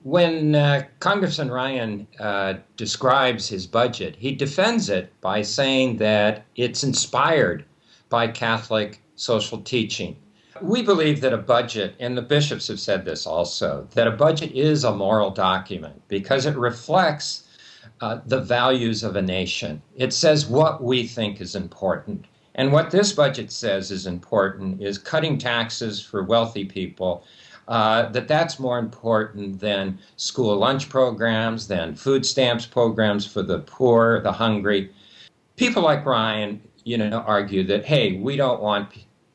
When Congressman Ryan describes his budget, he defends it by saying that it's inspired by Catholic social teaching. We believe that a budget, and the bishops have said this also, that a budget is a moral document because it reflects the values of a nation. It says what we think is important. And what this budget says is important is cutting taxes for wealthy people, that's more important than school lunch programs, than food stamps programs for the poor, the hungry. People like Ryan, argue that, hey, we don't want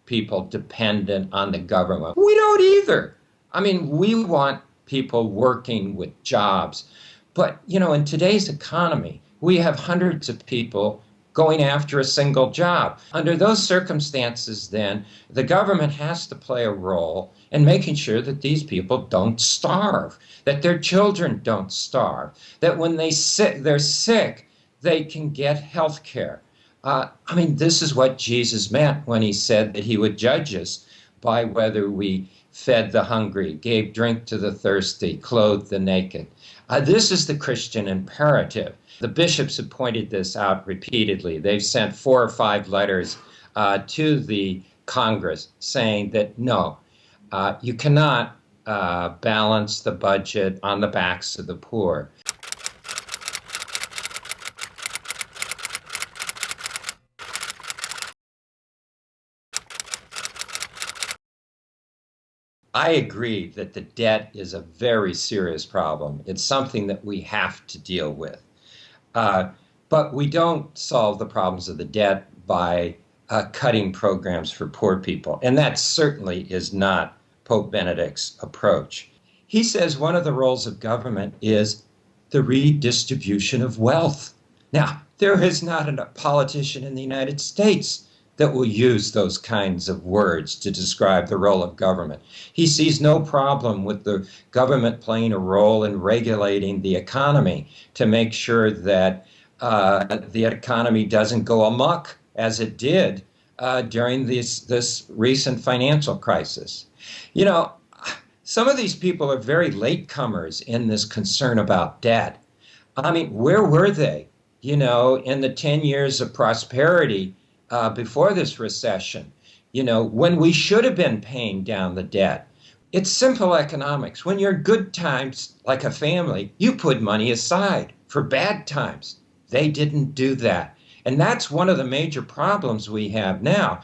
people dependent on the government. We don't either. I mean, we want people working with jobs. But, in today's economy, we have hundreds of people going after a single job. Under those circumstances, then, the government has to play a role in making sure that these people don't starve, that their children don't starve, that when they're sick, they can get health care. This is what Jesus meant when he said that he would judge us by whether we fed the hungry, gave drink to the thirsty, clothed the naked. This is the Christian imperative. The bishops have pointed this out repeatedly. They've sent 4 or 5 letters to the Congress saying that no, you cannot balance the budget on the backs of the poor. I agree that the debt is a very serious problem. It's something that we have to deal with. But we don't solve the problems of the debt by cutting programs for poor people. And that certainly is not Pope Benedict's approach. He says one of the roles of government is the redistribution of wealth. Now, there is not a politician in the United States that will use those kinds of words to describe the role of government. He sees no problem with the government playing a role in regulating the economy to make sure that the economy doesn't go amok as it did during this recent financial crisis. Some of these people are very latecomers in this concern about debt. Where were they, in the 10 years of prosperity before this recession, when we should have been paying down the debt? It's simple economics. When you're good times, like a family, you put money aside for bad times. They didn't do that. And that's one of the major problems we have now.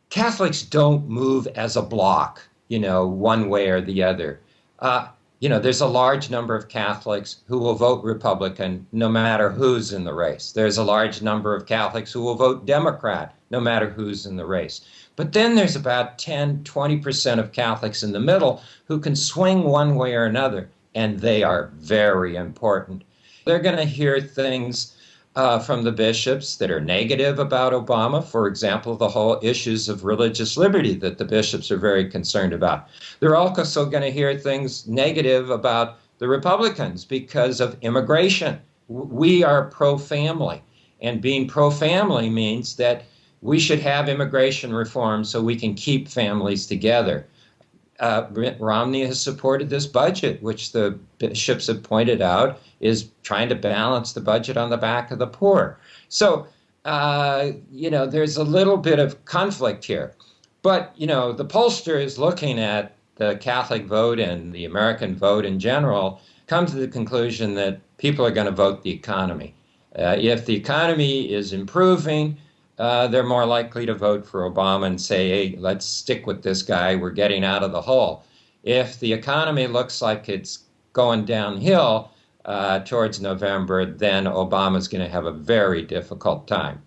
Catholics don't move as a block, one way or the other. There's a large number of Catholics who will vote Republican no matter who's in the race. There's a large number of Catholics who will vote Democrat no matter who's in the race. But then there's about 10, 20% of Catholics in the middle who can swing one way or another, and they are very important. They're going to hear things from the bishops that are negative about Obama. For example, the whole issues of religious liberty that the bishops are very concerned about. They're also going to hear things negative about the Republicans because of immigration. We are pro-family, and being pro-family means that we should have immigration reform so we can keep families together. Mitt Romney has supported this budget, which the bishops have pointed out is trying to balance the budget on the back of the poor. So, there's a little bit of conflict here. But, the pollster is looking at the Catholic vote and the American vote in general, come to the conclusion that people are going to vote the economy. If the economy is improving, they're more likely to vote for Obama and say, hey, let's stick with this guy. We're getting out of the hole. If the economy looks like it's going downhill towards November, then Obama's going to have a very difficult time.